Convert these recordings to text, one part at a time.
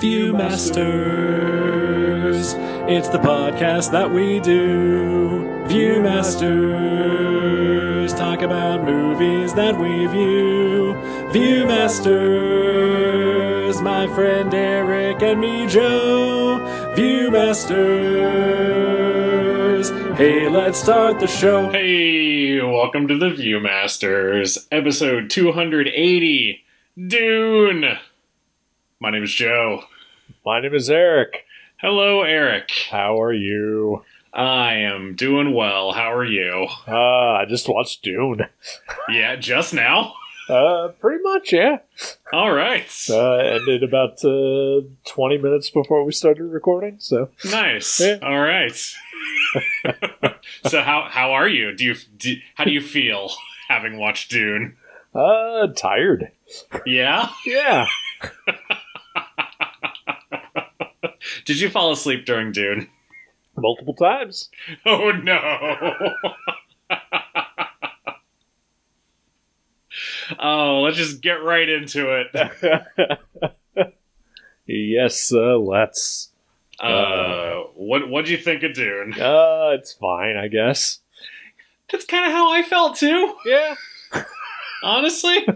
Viewmasters, it's the podcast that we do. Viewmasters, talk about movies that we view. Viewmasters, my friend Eric and me, Joe. Viewmasters, hey, let's start the show. Hey, welcome to the Viewmasters, episode 280, Dune. My name is Joe. My name is Eric. Hello, Eric. How are you? I am doing well. How are you? I just watched Dune. Yeah, just now? Pretty much, yeah. All right. Ended about 20 minutes before we started recording, so. Nice. Yeah. All right. So how are you? How do you feel having watched Dune? Tired. Yeah? Yeah. Did you fall asleep during Dune? Multiple times. Oh, no. Oh, let's just get right into it. Yes, let's. What'd you think of Dune? It's fine, I guess. That's kind of how I felt, too. Yeah. Honestly.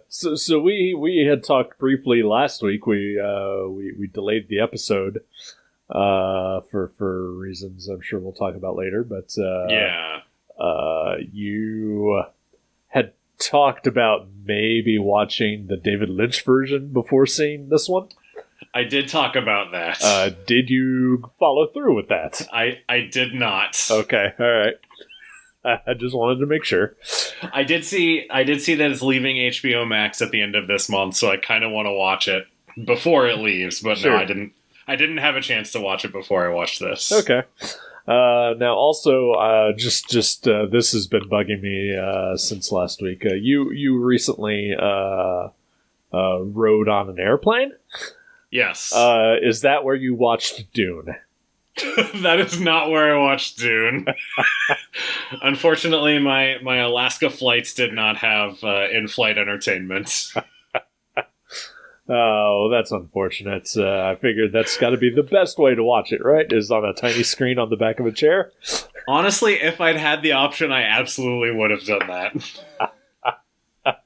So we had talked briefly last week. We delayed the episode for reasons I'm sure we'll talk about later. But yeah, you had talked about maybe watching the David Lynch version before seeing this one. I did talk about that. Did you follow through with that? I did not. Okay, all right. I just wanted to make sure. I did see that it's leaving HBO Max at the end of this month, so I kind of want to watch it before it leaves. But sure. No, I didn't. I didn't have a chance to watch it before I watched this. Okay. Now, also, just this has been bugging me since last week. You recently rode on an airplane. Yes. Is that where you watched Dune? That is not where I watched Dune. Unfortunately, my Alaska flights did not have in-flight entertainment. Oh, that's unfortunate. I figured that's got to be the best way to watch it, right? Is on a tiny screen on the back of a chair. Honestly, if I'd had the option, I absolutely would have done that.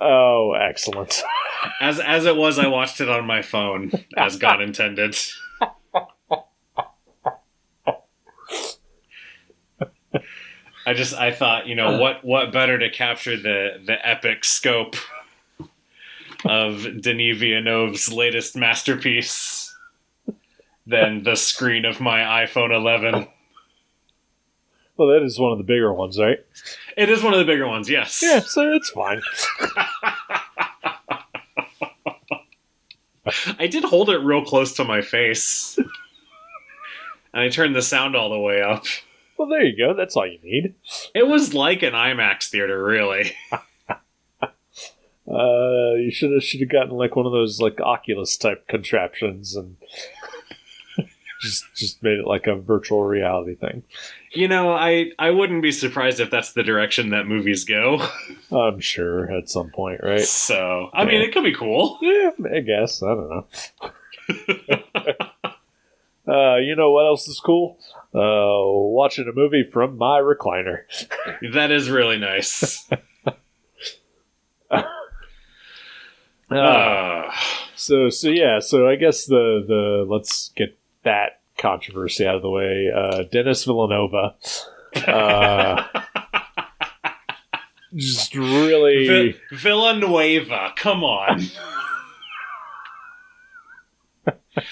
Oh, excellent. As it was, I watched it on my phone, as God intended. I thought, what better to capture the epic scope of Denis Villeneuve's latest masterpiece than the screen of my iPhone 11. Well, that is one of the bigger ones, right? It is one of the bigger ones, yes. Yeah, so it's fine. I did hold it real close to my face. And I turned the sound all the way up. Well, there you go. That's all you need. It was like an IMAX theater, really. You should have gotten like one of those like Oculus type contraptions and just made it like a virtual reality thing. I wouldn't be surprised if that's the direction that movies go. I'm sure at some point, right? So, I mean, it could be cool. Yeah, I guess. I don't know. You know what else is cool? Watching a movie from my recliner. That is really nice. So I guess the let's get that controversy out of the way. Denis Villeneuve, just really Villanueva. Come on,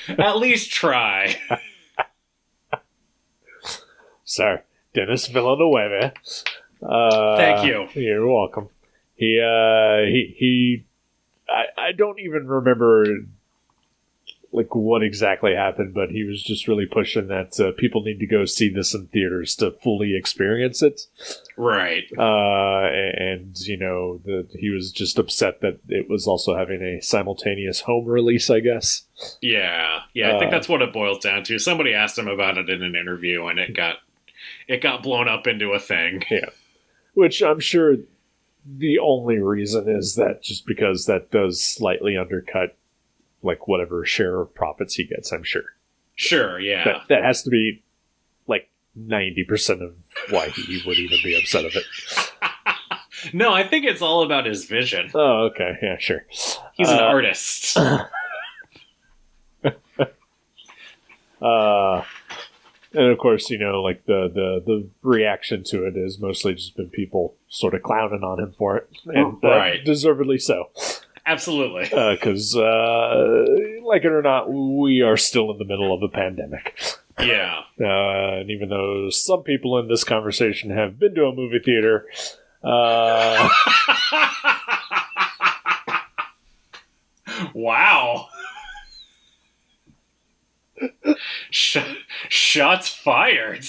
at least try. Sorry, Denis Villeneuve. Thank you. You're welcome. I don't even remember like what exactly happened, but he was just really pushing that people need to go see this in theaters to fully experience it. Right. And he was just upset that it was also having a simultaneous home release, I guess. Yeah. I think that's what it boils down to. Somebody asked him about it in an interview, and it got blown up into a thing. Yeah. Which I'm sure the only reason is that just because that does slightly undercut like whatever share of profits he gets, I'm sure. Sure, yeah. That has to be like 90% of why he would even be upset of it. No, I think it's all about his vision. Oh, okay. Yeah, sure. He's an artist. And of course, like the reaction to it has mostly just been people sort of clowning on him for it. And right. Deservedly so. Absolutely. Because, like it or not, we are still in the middle of a pandemic. Yeah. And even though some people in this conversation have been to a movie theater, wow. Shots fired,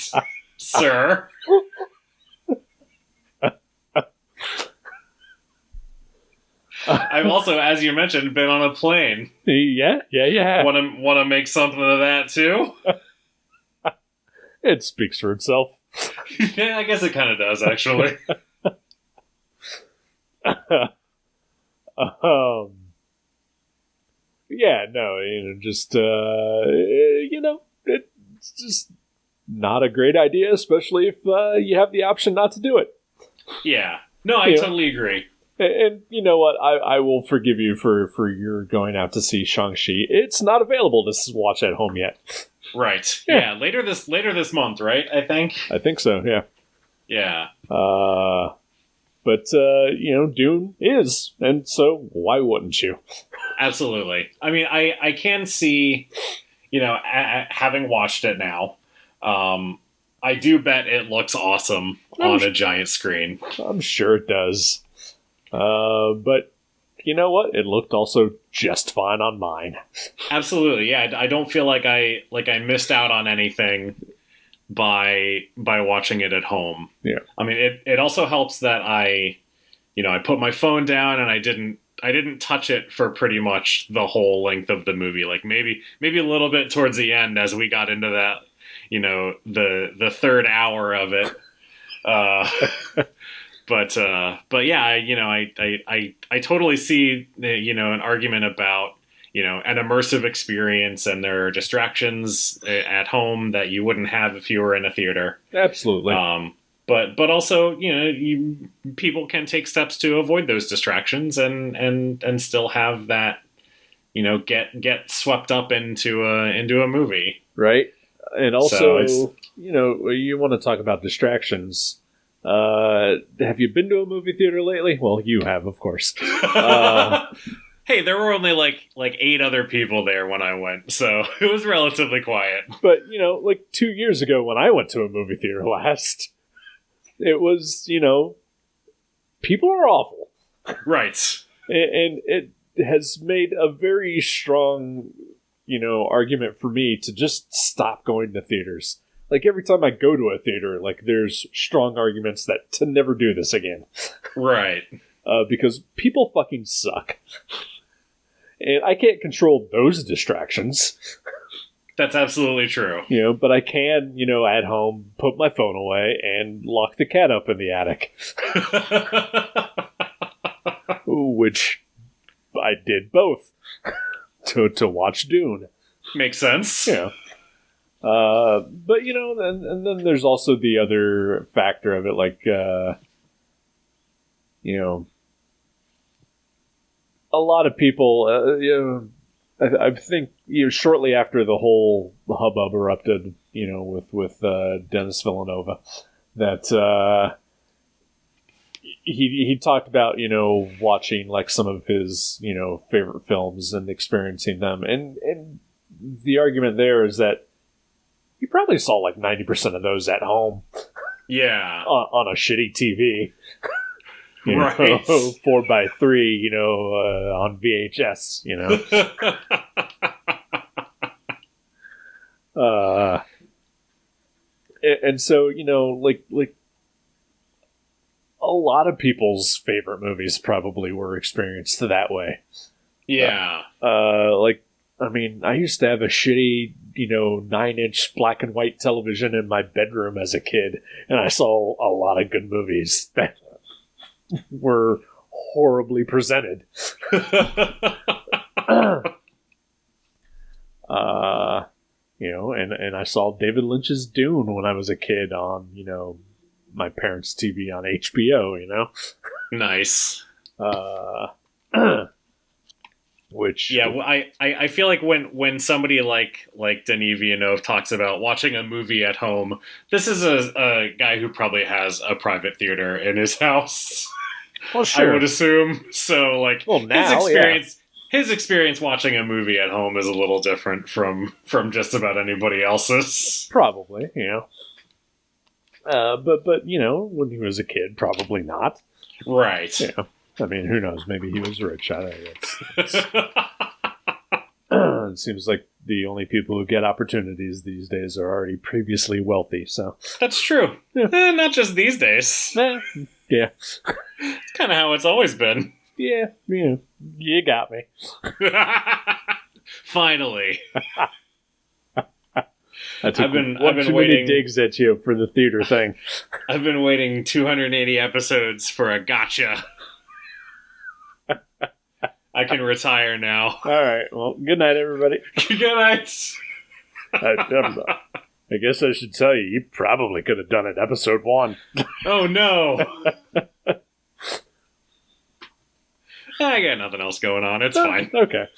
sir. I've also, as you mentioned, been on a plane. Yeah. Want to make something of that too? It speaks for itself. Yeah, I guess it kind of does, actually. Yeah, no, just it's just not a great idea, especially if you have the option not to do it. Yeah, no, I totally agree. And you know what? I will forgive you for your going out to see Shang-Chi. It's not available to watch at home yet. Right. Yeah. Later this month, right? I think so. Yeah. Yeah. But Dune is, and so why wouldn't you? Absolutely. I mean, I can see, having watched it now, I do bet it looks awesome on a giant screen. I'm sure it does. But you know what? It looked also just fine on mine. Absolutely. Yeah. I don't feel like I missed out on anything by watching it at home. Yeah. I mean, it also helps that I put my phone down and I didn't touch it for pretty much the whole length of the movie. Like maybe a little bit towards the end as we got into that, the third hour of it. But yeah, I totally see, an argument about, an immersive experience, and there are distractions at home that you wouldn't have if you were in a theater. Absolutely. But also, people can take steps to avoid those distractions and still have that, get swept up into a movie. Right. And also, you want to talk about distractions. Have you been to a movie theater lately? Well, you have, of course. Hey, there were only like 8 other people there when I went, so it was relatively quiet. But, like 2 years ago when I went to a movie theater last, it was, people are awful. Right. And it has made a very strong, argument for me to just stop going to theaters. Like, every time I go to a theater, like, there's strong arguments that to never do this again. Right. Because people fucking suck. And I can't control those distractions. That's absolutely true. But I can, at home, put my phone away and lock the cat up in the attic. Which I did both to watch Dune. Makes sense. Yeah. But, and then there's also the other factor of it, like, a lot of people, I think, shortly after the whole hubbub erupted, with Dennis Villanova, that he talked about, watching like some of his, favorite films and experiencing them. And the argument there is that he probably saw like 90% of those at home. Yeah. On a shitty TV. Right. 4x3, on VHS, and so, like a lot of people's favorite movies probably were experienced that way. Yeah. I used to have a shitty, 9-inch black and white television in my bedroom as a kid, and I saw a lot of good movies were horribly presented. And I saw David Lynch's Dune when I was a kid on, my parents' TV on HBO, Nice. Which I feel like when somebody like Denis Villeneuve talks about watching a movie at home, this is a guy who probably has a private theater in his house. Well, sure. I would assume. So, like, now, his experience watching a movie at home is a little different from just about anybody else's. Probably, but when he was a kid, probably not. Right. Yeah. I mean, who knows? Maybe he was rich. I don't know. It seems like the only people who get opportunities these days are already previously wealthy. So that's true. Yeah. Not just these days. Yeah. It's kind of how it's always been. Yeah. You got me. Finally. I've been too waiting many digs at you for the theater thing. I've been waiting 280 episodes for a gotcha. I can retire now. All right. Well, good night, everybody. Good night. I guess I should tell you, you probably could have done it episode 1. Oh, no. I got nothing else going on. It's fine. Okay.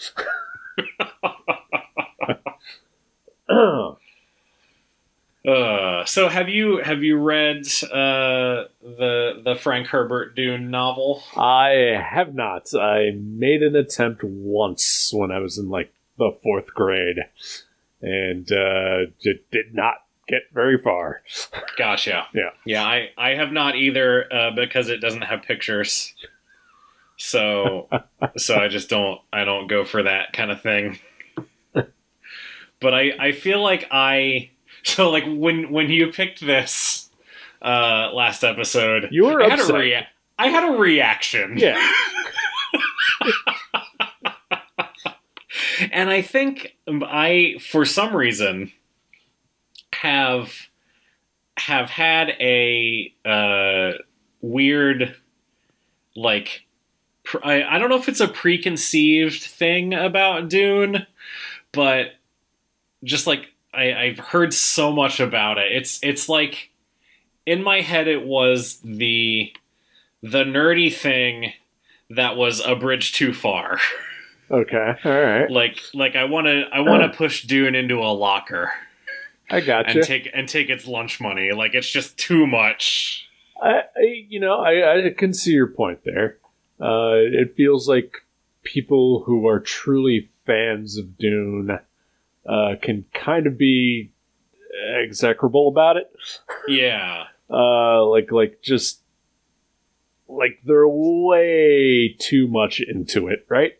So have you read the Frank Herbert Dune novel? I have not. I made an attempt once when I was in the 4th grade, and it did not get very far. Gotcha. Yeah. I have not either because it doesn't have pictures. So I just don't go for that kind of thing. But I feel like so when you picked this last episode, you were upset. I had a reaction. Yeah. And I think I, for some reason, have had a weird, I don't know if it's a preconceived thing about Dune, but just I've heard so much about it. It's like, in my head, it was the nerdy thing that was a bridge too far. Okay, all right. Like I want to push Dune into a locker. I gotcha. And take its lunch money. Like, it's just too much. I can see your point there. It feels like people who are truly fans of Dune can kind of be execrable about it. Yeah. They're way too much into it, right?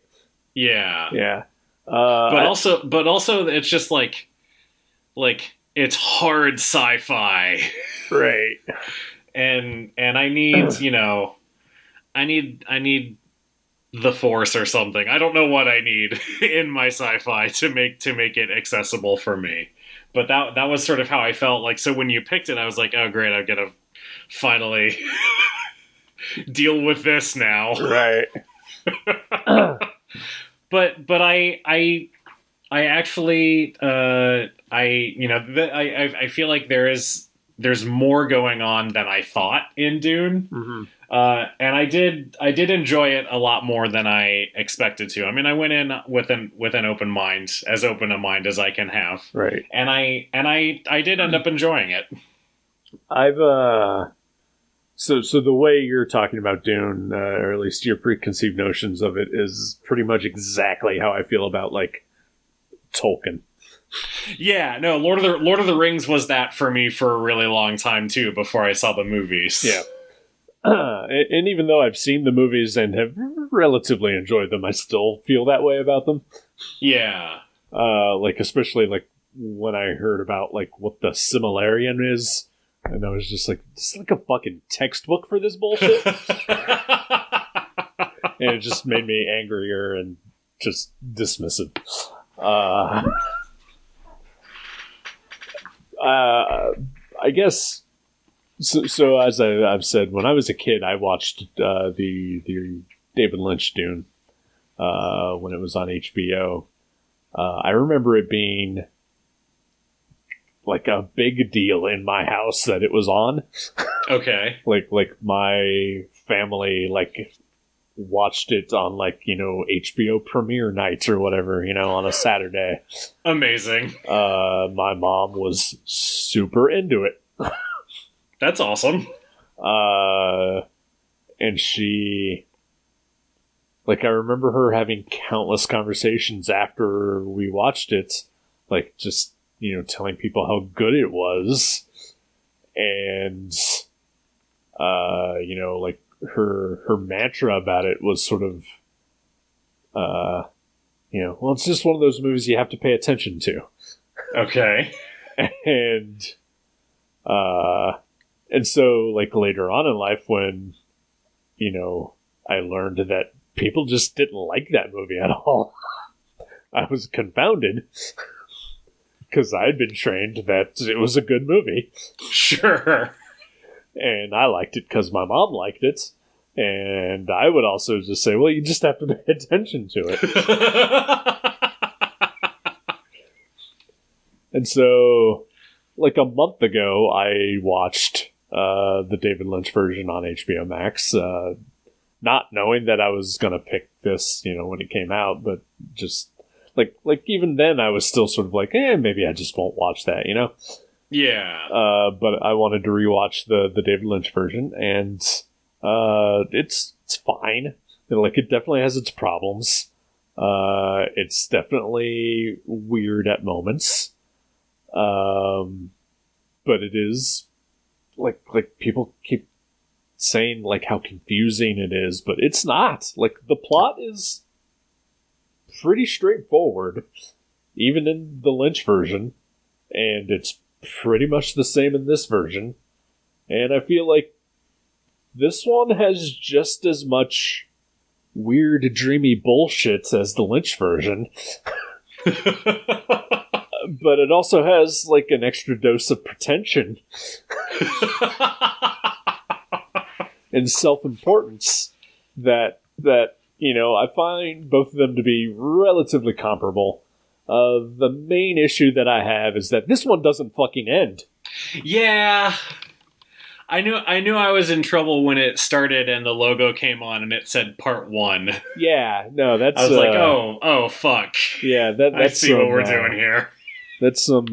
Yeah. Yeah. But also it's just like it's hard sci-fi. Right. And I need, I need the Force or something. I don't know what I need in my sci-fi to make it accessible for me. But that was sort of how I felt. Like, so when you picked it, I was like, oh great, I'm gonna finally deal with this now. Right. But I actually I feel like there's more going on than I thought in Dune. Mm-hmm. And I did enjoy it a lot more than I expected to. I mean, I went in with an open mind, as open a mind as I can have. Right. And I did end up enjoying it. So the way you're talking about Dune, or at least your preconceived notions of it, is pretty much exactly how I feel about Tolkien. Yeah, no, Lord of the Rings was that for me for a really long time too, before I saw the movies. Yeah. And even though I've seen the movies and have relatively enjoyed them, I still feel that way about them. Yeah. Especially when I heard about what the Similarian is, and I was just like, this is like a fucking textbook for this bullshit. And it just made me angrier and just dismissive. I guess So as I've said, when I was a kid, I watched the David Lynch Dune when it was on HBO. I remember it being like a big deal in my house that it was on. Okay. Like my family watched it on HBO premiere nights or whatever, on a Saturday. Amazing. My mom was super into it. That's awesome. And she, I remember her having countless conversations after we watched it, just, telling people how good it was. And, her mantra about it was sort of, well, it's just one of those movies you have to pay attention to. Okay. And so, later on in life when, I learned that people just didn't like that movie at all, I was confounded because I'd been trained that it was a good movie. Sure. And I liked it because my mom liked it. And I would also just say, well, you just have to pay attention to it. And so, a month ago, I watched the David Lynch version on HBO Max, not knowing that I was going to pick this, when it came out, but just, even then, I was still sort of maybe I just won't watch that, Yeah. But I wanted to rewatch the David Lynch version, and it's fine. It definitely has its problems. It's definitely weird at moments. But it is people keep saying how confusing it is, but it's not. The plot is pretty straightforward, even in the Lynch version, and it's pretty much the same in this version. And I feel like this one has just as much weird, dreamy bullshit as the Lynch version. But it also has an extra dose of pretension and self-importance that I find both of them to be relatively comparable. The main issue that I have is that this one doesn't fucking end. Yeah. I knew I was in trouble when it started and the logo came on and it said part 1. Yeah, no, that's... I was oh, fuck. Yeah, that's I see what we're doing here. That's some,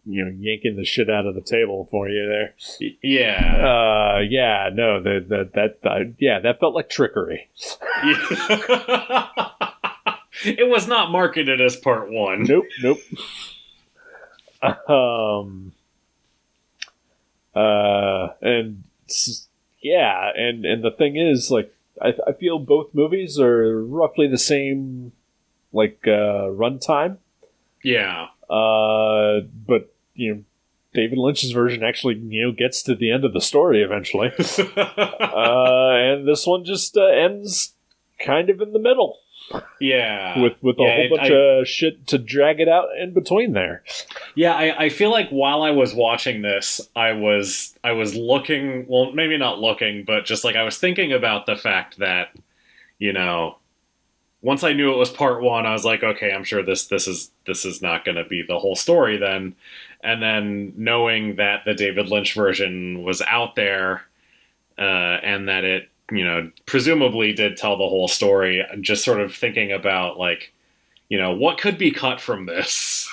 yanking the shit out of the table for you there. Yeah. Yeah, no, that felt like trickery. It was not marketed as part 1. Nope. And yeah, and the thing is, I feel both movies are roughly the same, runtime. Yeah. But David Lynch's version actually, gets to the end of the story eventually. And this one just ends kind of in the middle. Yeah. With a whole bunch of shit to drag it out in between there. Yeah, I feel like while I was watching this, I was looking, well, maybe not looking, but just I was thinking about the fact that, once I knew it was part 1, I was like, okay, I'm sure this is not going to be the whole story then. And then knowing that the David Lynch version was out there, and that it, presumably did tell the whole story, just sort of thinking about what could be cut from this,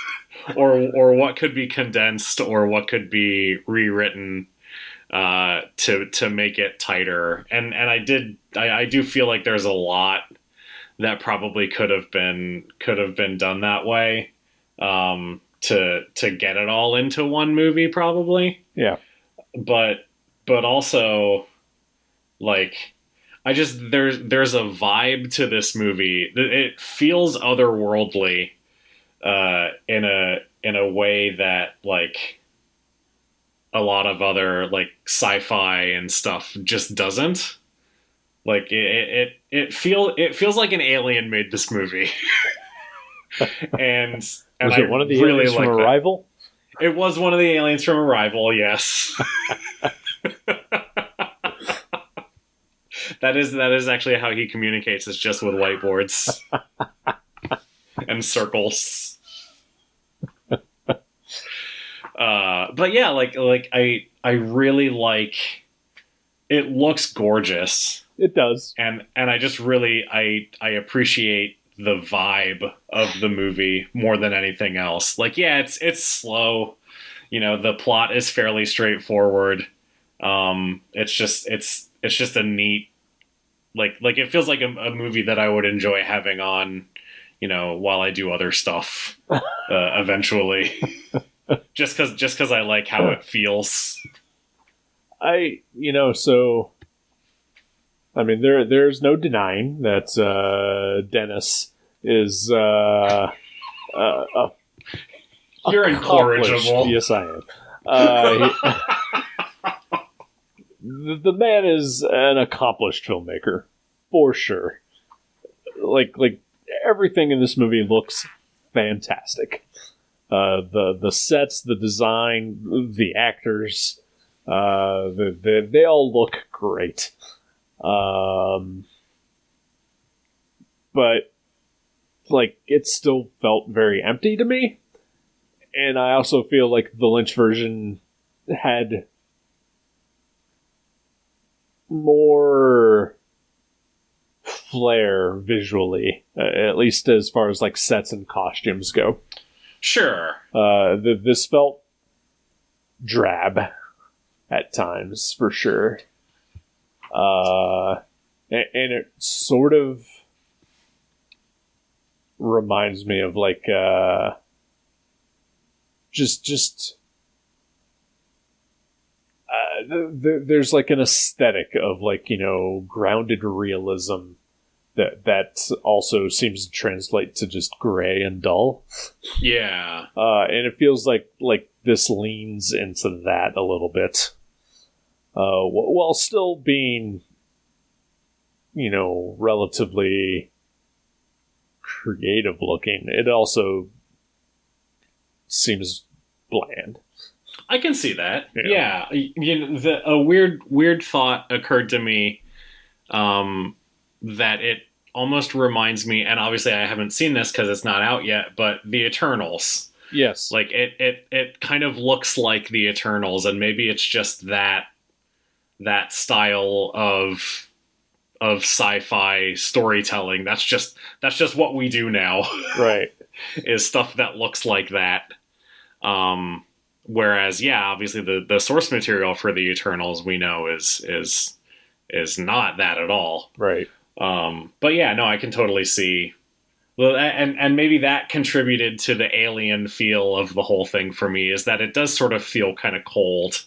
or what could be condensed, or what could be rewritten to make it tighter. And I do feel like there's a lot that probably could have been done that way, to get it all into one movie, probably. Yeah. But also, there's a vibe to this movie. It feels otherworldly, in a way that a lot of other sci-fi and stuff just doesn't. It feels like an alien made this movie. and was it one of the really aliens from Arrival? It was one of the aliens from Arrival, yes. That is actually how he communicates, is just with whiteboards and circles. But yeah, like I really like. It looks gorgeous. It does, and I just really I appreciate the vibe of the movie more than anything else. Like, yeah, it's slow. You know, the plot is fairly straightforward. It's just a neat, like it feels like a movie that I would enjoy having on, you know, while I do other stuff eventually. just because I like how it feels. So I mean, there's no denying that Dennis is you're incorrigible. Yes, I am. The man is an accomplished filmmaker, for sure. Like everything in this movie looks fantastic. The sets, the design, the actors, they all look great. But like it still felt very empty to me. And I also feel like the Lynch version had more flair visually, at least as far as like sets and costumes go. Sure. This felt drab at times, for sure. And it sort of reminds me of like there's like an aesthetic of like, you know, grounded realism that also seems to translate to just gray and dull. Yeah. And it feels like this leans into that a little bit, while still being, you know, relatively creative looking. It also seems bland. I can see that. Yeah. You know, a weird thought occurred to me, that it almost reminds me, and obviously I haven't seen this because it's not out yet, but the Eternals. Yes. Like it kind of looks like the Eternals, and maybe it's just that style of sci-fi storytelling. That's just what we do now. Right. Is stuff that looks like that. Whereas, yeah, obviously the source material for the Eternals we know is not that at all. Right. But yeah, no, I can totally see. Well, and maybe that contributed to the alien feel of the whole thing for me, is that it does sort of feel kind of cold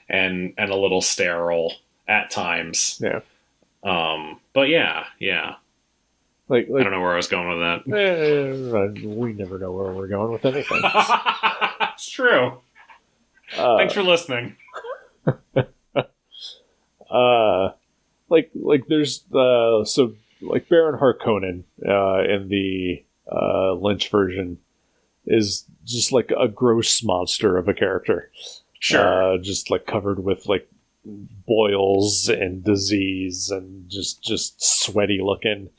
and a little sterile at times. Yeah. But yeah. Like I don't know where I was going with that. We never know where we're going with anything. It's true. Thanks for listening. Like there's so like Baron Harkonnen in the Lynch version is just like a gross monster of a character. Sure. Just like covered with like boils and disease and just sweaty looking.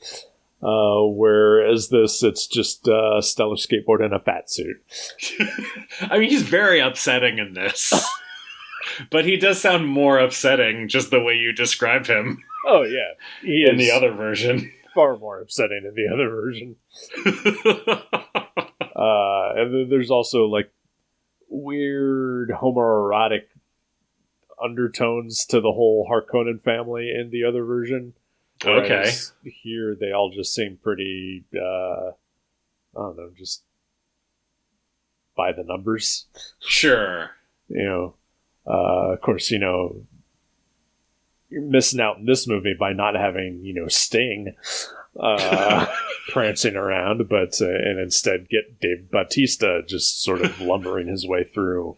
Whereas this, it's just a stellar skateboard in a fat suit. I mean, he's very upsetting in this. But he does sound more upsetting just the way you described him. Oh, yeah. He in the other version. Far more upsetting in the other version. And then there's also, like, weird homoerotic undertones to the whole Harkonnen family in the other version. Okay. Here, they all just seem pretty, I don't know, just by the numbers. Sure. You know, of course, you know, you're missing out in this movie by not having, you know, Sting prancing around, but and instead get Dave Bautista just sort of lumbering his way through.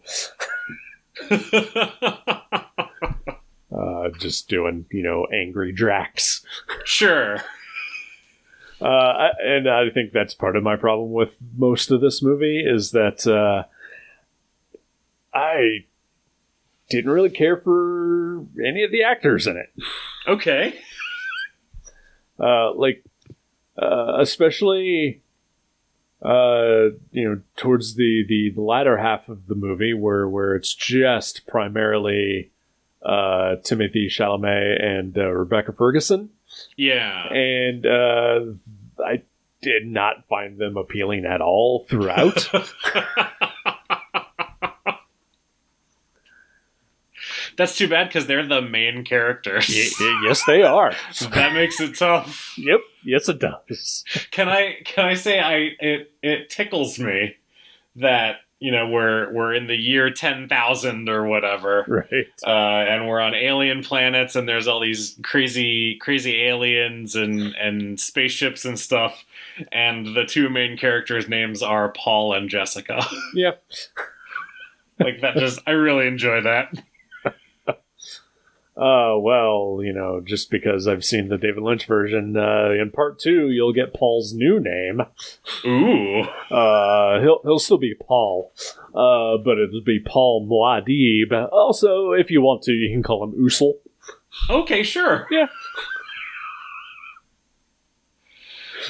Just doing, you know, angry Drax. Sure. And I think that's part of my problem with most of this movie is that I didn't really care for any of the actors in it. Okay. Especially, towards the latter half of the movie where it's just primarily Timothée Chalamet and Rebecca Ferguson. Yeah. And I did not find them appealing at all throughout. That's too bad because they're the main characters. Yes, they are. That makes it tough. Yep. Yes, it does. Can I say it tickles me that we're in the year 10,000 or whatever, Right? And we're on alien planets, and there's all these crazy aliens and spaceships and stuff, and the two main characters' names are Paul and Jessica. Yeah. Like that. I really enjoy that. Well, just because I've seen the David Lynch version, in part 2, you'll get Paul's new name. Ooh. He'll still be Paul, but it'll be Paul Muad'Dib. Also, if you want to, you can call him Usul. Okay, sure. Yeah.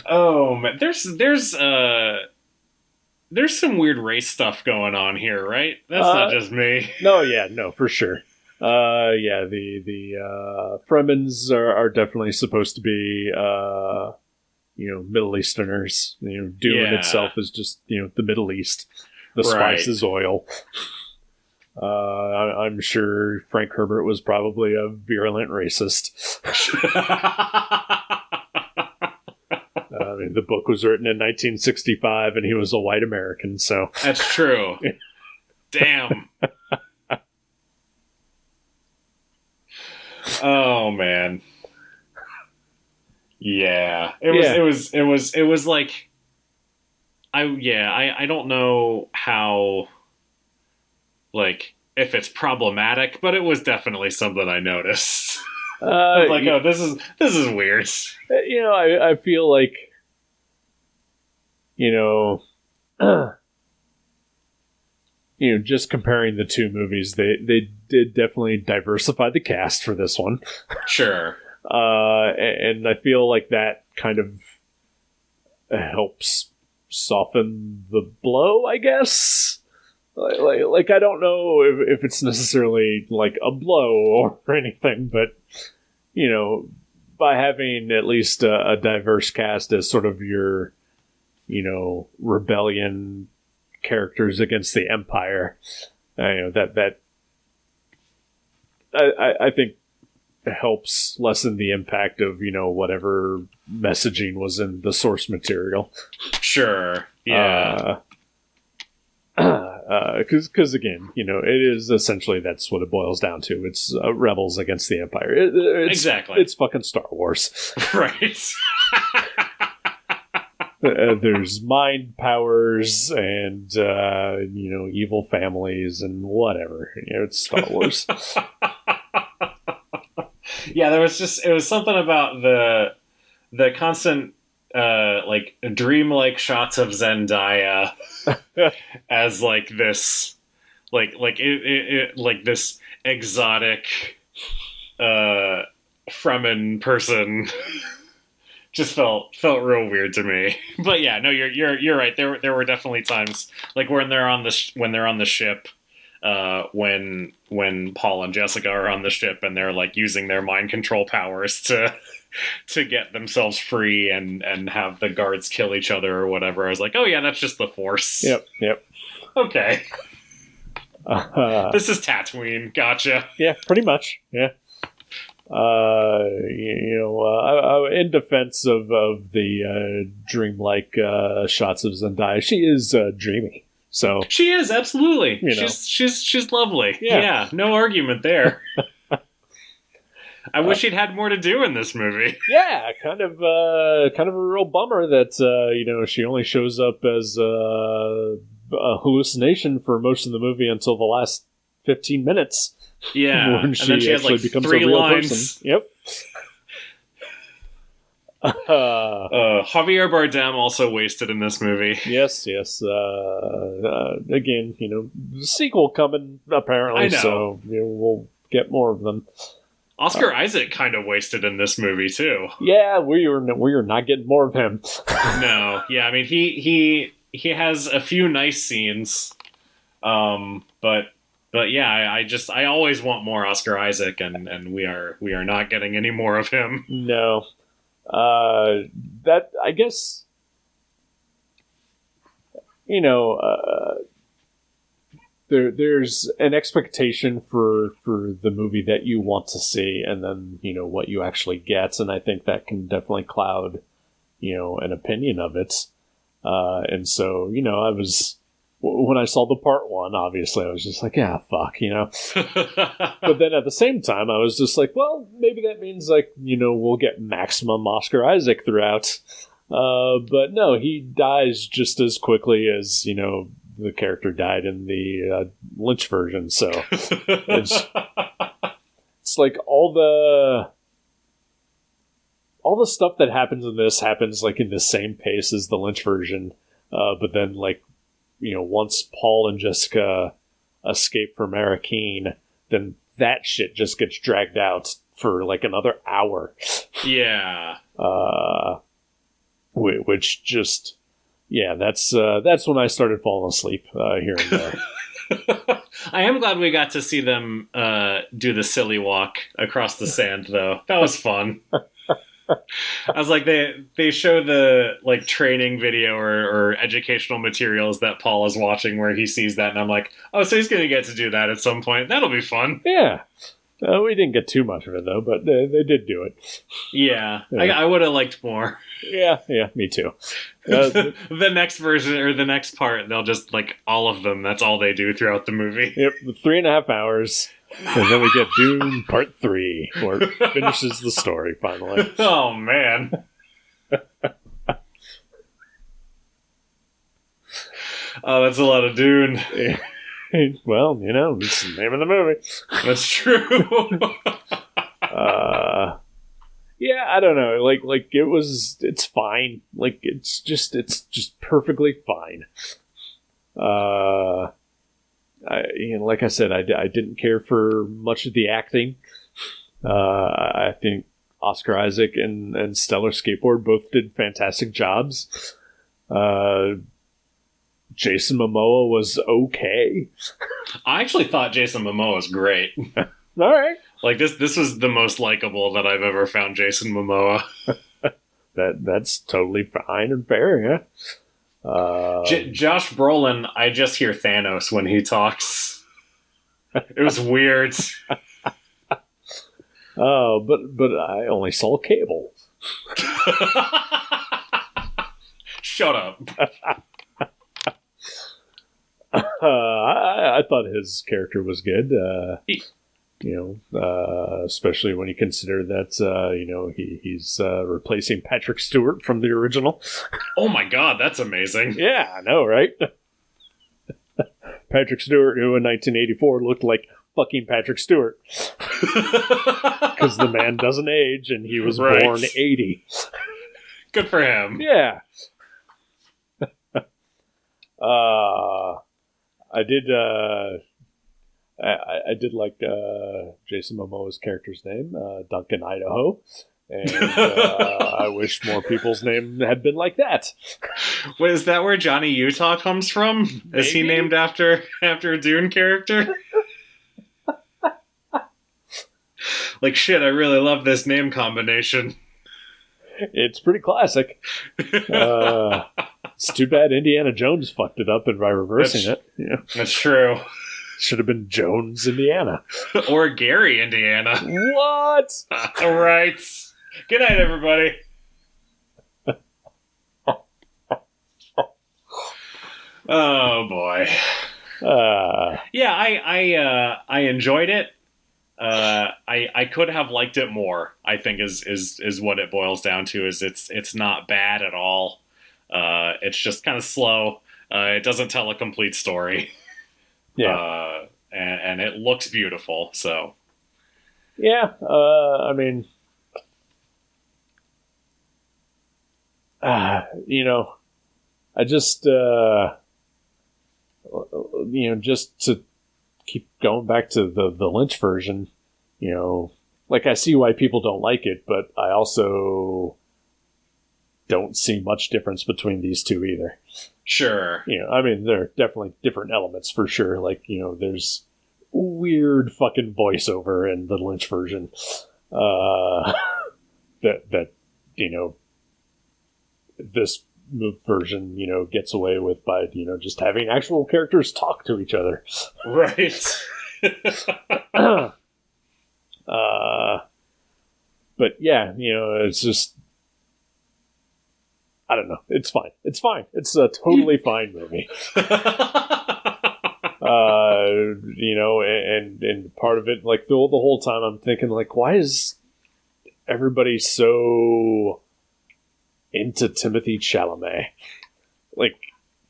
Oh man, there's some weird race stuff going on here, right? That's not just me. No, for sure. The Fremens are definitely supposed to be, Middle Easterners. Dune itself is just, the Middle East. The spice is oil. I'm sure Frank Herbert was probably a virulent racist. The book was written in 1965, and he was a white American, so... That's true. Damn. Oh man. Yeah. It was like I don't know how, like, if it's problematic, but it was definitely something I noticed. I was like, oh, this is weird. I feel like just comparing the two movies, they did definitely diversify the cast for this one. Sure. And I feel like that kind of helps soften the blow, I guess. Like I don't know if it's necessarily like a blow or anything, but by having at least a diverse cast as sort of your rebellion characters against the Empire, that I think helps lessen the impact of whatever messaging was in the source material. Sure. Yeah. Because again, it is essentially, that's what it boils down to. It's rebels against the Empire. Exactly. It's fucking Star Wars. Right. There's mind powers and evil families and whatever. It's Star Wars. Yeah, it was something about the constant like dreamlike shots of Zendaya as like this like this exotic Fremen person. Just felt real weird to me. But yeah, no, you're right. There were definitely times like when they're on the ship, when Paul and Jessica are on the ship and they're like using their mind control powers to get themselves free and have the guards kill each other or whatever. I was like, oh yeah, that's just the Force. Yep. Okay. This is Tatooine. Gotcha. Yeah, pretty much. Yeah. In defense of the dreamlike shots of Zendaya, she is dreamy. So she is, absolutely. She's lovely. Yeah, no argument there. I wish he'd had more to do in this movie. Yeah, kind of a real bummer that she only shows up as a hallucination for most of the movie until the last 15 minutes. Yeah, when and then she has like becomes 3 a real lines. person. Yep. Javier Bardem also wasted in this movie. Yes. Again, sequel coming apparently, I know. so we'll get more of them. Oscar Isaac kind of wasted in this movie too. Yeah, we are not getting more of him. No, yeah, I mean he has a few nice scenes, but yeah, I always want more Oscar Isaac, and we are not getting any more of him. No, that I guess there's an expectation for the movie that you want to see, and then what you actually get, and I think that can definitely cloud an opinion of it. And so I was, when I saw the part one, obviously I was just like, yeah, fuck, but then at the same time I was just like, well, maybe that means we'll get maximum Oscar Isaac throughout. But no, he dies just as quickly as the character died in the Lynch version. So it's like all the stuff that happens in this happens in the same pace as the Lynch version. But then once Paul and Jessica escape from Arrakeen, then that shit just gets dragged out for another hour. Yeah. Which just, yeah, that's when I started falling asleep here and there. I am glad we got to see them do the silly walk across the sand, though. That was fun. I was like, they show the training video or educational materials that Paul is watching where he sees that, and I'm like, oh, so he's going to get to do that at some point. That'll be fun. Yeah. We didn't get too much of it, though, but they did do it. Yeah. I would have liked more. Yeah, me too. The next version, or the next part, they'll just, all of them, that's all they do throughout the movie. Yep, 3.5 hours, and then we get Dune Part 3, where it finishes the story, finally. Oh, man. Oh, that's a lot of Dune. Yeah. Well, it's the name of the movie. That's true. Yeah, I don't know. It's fine. It's just perfectly fine. Like I said, I didn't care for much of the acting. I think Oscar Isaac and Stellar Skateboard both did fantastic jobs. Jason Momoa was okay. I actually thought Jason Momoa was great. All right. This was the most likable that I've ever found Jason Momoa. That's totally fine and fair, yeah. Josh Brolin, I just hear Thanos when he talks. It was weird. Oh, but I only saw Cable. Shut up. I thought his character was good. Especially when you consider that he's replacing Patrick Stewart from the original. Oh my god, that's amazing! Yeah, I know, right? Patrick Stewart, who in 1984 looked like fucking Patrick Stewart, because the man doesn't age, and he was born 80. Good for him. Yeah. I did. I did like Jason Momoa's character's name, Duncan Idaho, and I wish more people's name had been like that. Wait, is that where Johnny Utah comes from? Maybe? Is he named after a Dune character? Shit, I really love this name combination. It's pretty classic. It's too bad Indiana Jones fucked it up by reversing it. Yeah. That's true. Should have been Jones, Indiana. Or Gary, Indiana. What? All right. Good night, everybody. Oh, boy. Yeah, I enjoyed it. I could have liked it more, I think is what it boils down to. Is it's not bad at all. It's just kind of slow. It doesn't tell a complete story. Yeah. And it looks beautiful, so. Yeah, I mean, you know, I just, just to keep going back to the Lynch version, like I see why people don't like it, but I also don't see much difference between these two either. Sure. I mean, there are definitely different elements for sure. Like, there's weird fucking voiceover in the Lynch version. That this version, gets away with by, just having actual characters talk to each other. Right. But yeah, it's just, I don't know. It's fine. It's fine. It's a totally fine movie. And part of it, like the whole time I'm thinking, like, why is everybody so into Timothée Chalamet? Like,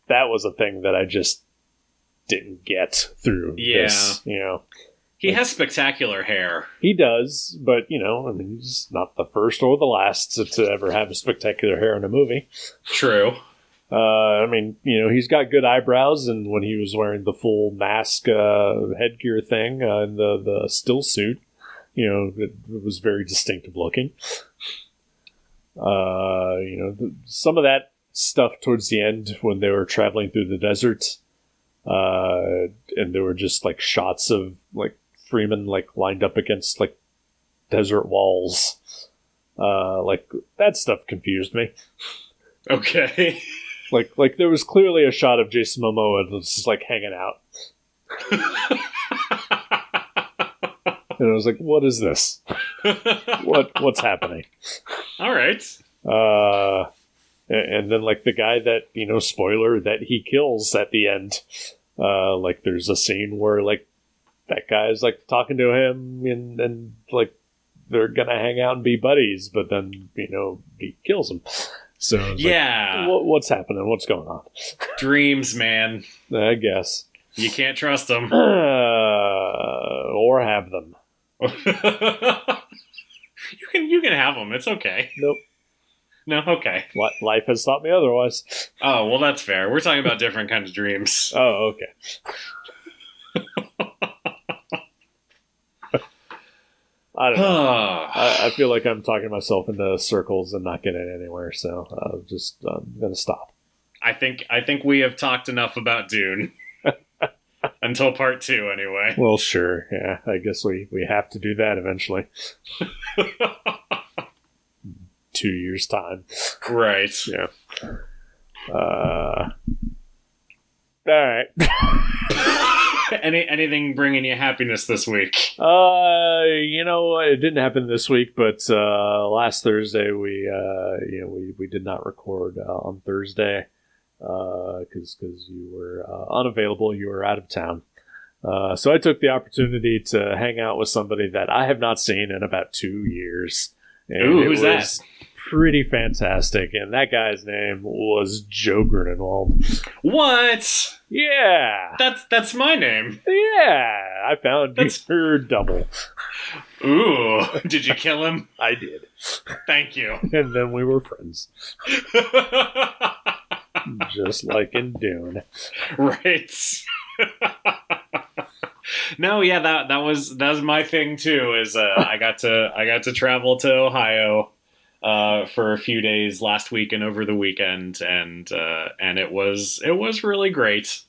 that was a thing that I just didn't get through this, He has spectacular hair. He does, but, he's not the first or the last to ever have spectacular hair in a movie. True. He's got good eyebrows, and when he was wearing the full mask headgear thing in the still suit, it was very distinctive looking. Some of that stuff towards the end when they were traveling through the desert, and there were just like shots of like Freeman like lined up against like desert walls. Like that stuff confused me. Okay. Like there was clearly a shot of Jason Momoa just like hanging out. And I was like, what is this? What's happening? All right. And then like the guy that, spoiler, that he kills at the end. Like there's a scene where like that guy's like talking to him and like they're gonna hang out and be buddies, but then, he kills him. So yeah. Like, what's happening? What's going on? Dreams, man. I guess. You can't trust them. Or have them. You can have them. It's okay. Nope. No, okay. Life has taught me otherwise. Oh, well, that's fair. We're talking about different kinds of dreams. Oh, okay. I don't know. I feel like I'm talking myself into circles and not getting anywhere, so I'm going to stop. I think we have talked enough about Dune. Until part 2, anyway. Well, sure. Yeah, I guess we have to do that eventually. 2 years' time. Right. Yeah. All right. Anything bringing you happiness this week? It didn't happen this week, but last Thursday we did not record on Thursday because you were unavailable. You were out of town. So I took the opportunity to hang out with somebody that I have not seen in about 2 years. And ooh, who's that? Pretty fantastic, and that guy's name was Joe Grunenwald. What? Yeah, that's my name. Yeah, I found your double. Ooh, did you kill him? I did. Thank you. And then we were friends, just like in Dune. Right. No, yeah, that was my thing too. Is I got to travel to Ohio for a few days last week and over the weekend, and it was really great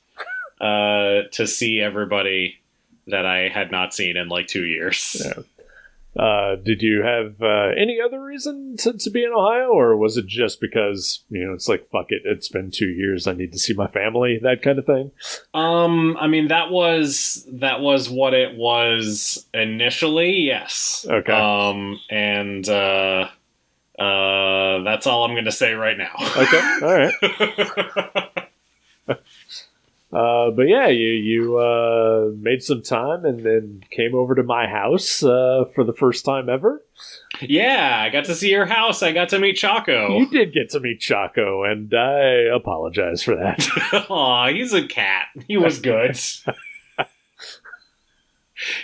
to see everybody that I had not seen in like 2 years. Yeah. Did you have any other reason to be in Ohio, or was it just because it's like fuck it, it's been 2 years, I need to see my family, that kind of thing? I mean that was what it was initially. Yes. Okay. And that's all I'm going to say right now. Okay. All right. But yeah, you made some time and then came over to my house for the first time ever. Yeah, I got to see your house. I got to meet Chaco. You did get to meet Chaco, and I apologize for that. Aw, he's a cat. He was good.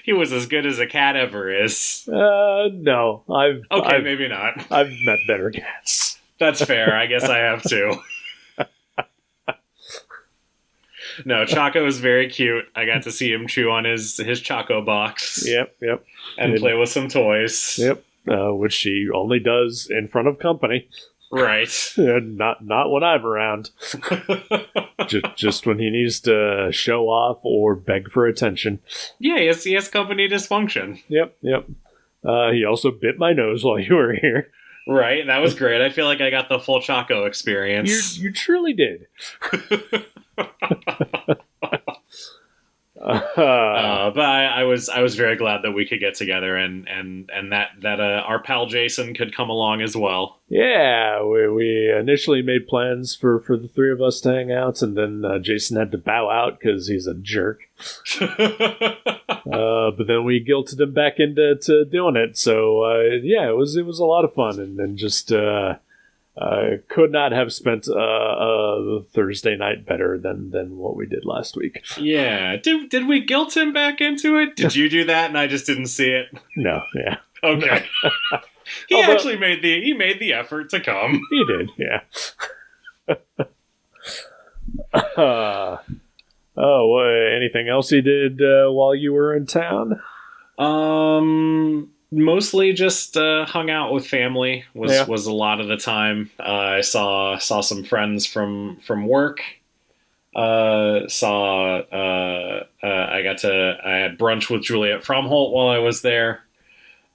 He was as good as a cat ever is. No. Maybe not. I've met better cats. That's fair. I guess I have to. No, Choco is very cute. I got to see him chew on his Choco box. Yep. And play with some toys. Yep. Which she only does in front of company. Right. Not when I'm around. just when he needs to show off or beg for attention. Yeah, he has company dysfunction. Yep. He also bit my nose while you were here. Right, that was great. I feel like I got the full Choco experience. You truly did. But I was very glad that we could get together and that our pal Jason could come along as well. Yeah, we initially made plans for the three of us to hang out, and then Jason had to bow out because he's a jerk. But then we guilted him back into doing it. So yeah, it was a lot of fun, and just could not have spent a Thursday night better than what we did last week. Yeah, did we guilt him back into it? Did you do that and I just didn't see it? No, yeah, okay. He actually made the effort to come. He did, yeah. Anything else you did while you were in town? Mostly just hung out with family was a lot of the time. I saw some friends from work. I had brunch with Juliet Fromholt while I was there.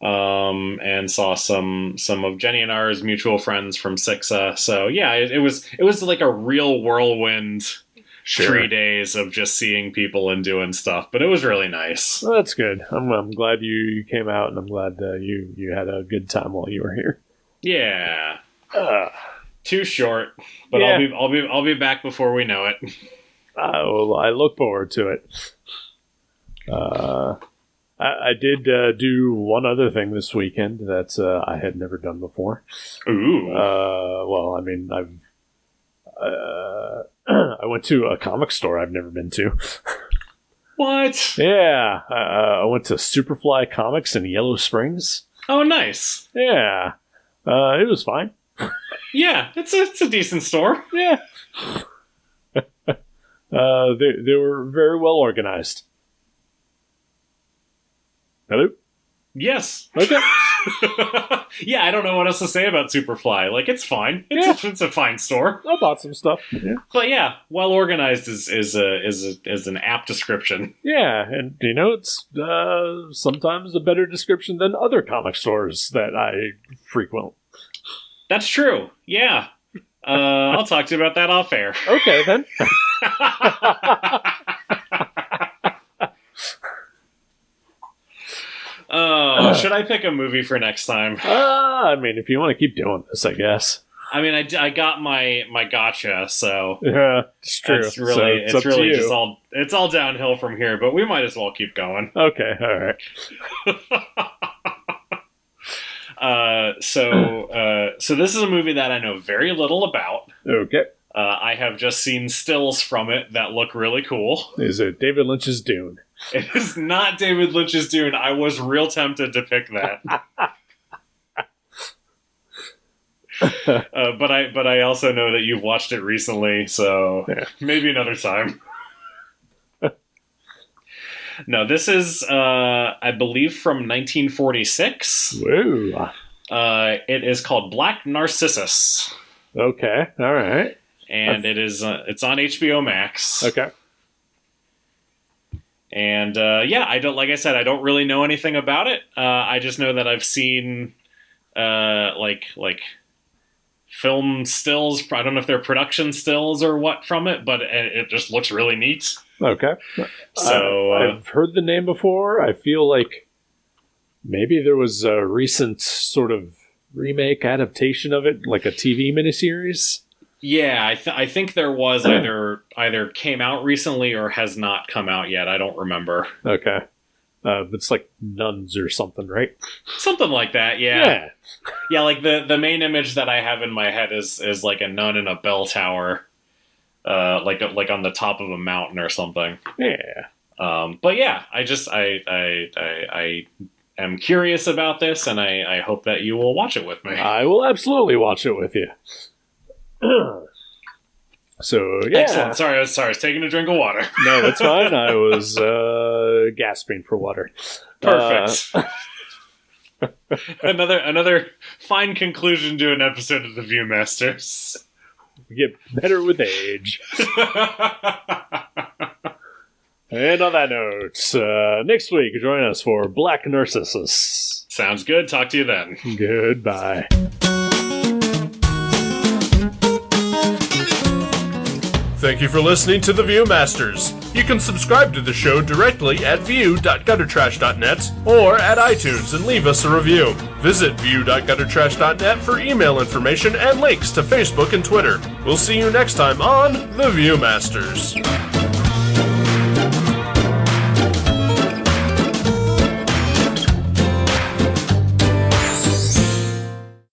And saw some of Jenny and ours mutual friends from Sixa. So yeah, it was like a real whirlwind. Sure. 3 days of just seeing people and doing stuff, but it was really nice. Well, that's good. I'm glad you came out, and I'm glad you had a good time while you were here. Yeah. Too short, but yeah. I'll be back before we know it. Well, I look forward to it. I did do one other thing this weekend that I had never done before. Ooh. Well, I mean, I went to a comic store I've never been to. What? Yeah. I went to Superfly Comics in Yellow Springs. Oh, nice. Yeah. It was fine. Yeah, it's a decent store. Yeah. They were very well organized. Hello? Yes. Okay. Yeah, I don't know what else to say about Superfly. Like, it's fine. It's a fine store. I bought some stuff. Yeah. But yeah, well organized is an apt description. Yeah, and it's sometimes a better description than other comic stores that I frequent. That's true. Yeah. I'll talk to you about that off air. Okay, then. Should I pick a movie for next time? I mean, if you want to keep doing this, I guess. I mean, I got my gotcha, so yeah, it's true. It's really just all downhill from here. But we might as well keep going. Okay, all right. So this is a movie that I know very little about. Okay. I have just seen stills from it that look really cool. Is it David Lynch's Dune? It is not David Lynch's Dune. I was real tempted to pick that. But I also know that you've watched it recently, so maybe another time. No, this is, I believe, from 1946. Woo. It is called Black Narcissus. Okay, all right. And it's on HBO Max. Okay. And I don't really know anything about it. I just know that I've seen like film stills. I don't know if they're production stills or what from it, but it just looks really neat. Okay. So I've heard the name before. I feel like maybe there was a recent sort of remake adaptation of it, like a TV miniseries. Yeah, I think there was either came out recently or has not come out yet. I don't remember. Okay. It's like nuns or something, right? Something like that, yeah. Yeah, like the main image that I have in my head is like a nun in a bell tower, like on the top of a mountain or something. Yeah. But yeah, I am curious about this, and I hope that you will watch it with me. I will absolutely watch it with you. So, yeah. Excellent. Sorry, I was taking a drink of water. No, that's fine. I was gasping for water. Perfect. Another fine conclusion to an episode of The Viewmasters. We get better with age. And on that note, next week, join us for Black Narcissus. Sounds good. Talk to you then. Goodbye. Thank you for listening to The Viewmasters. You can subscribe to the show directly at view.guttertrash.net or at iTunes and leave us a review. Visit view.guttertrash.net for email information and links to Facebook and Twitter. We'll see you next time on The Viewmasters.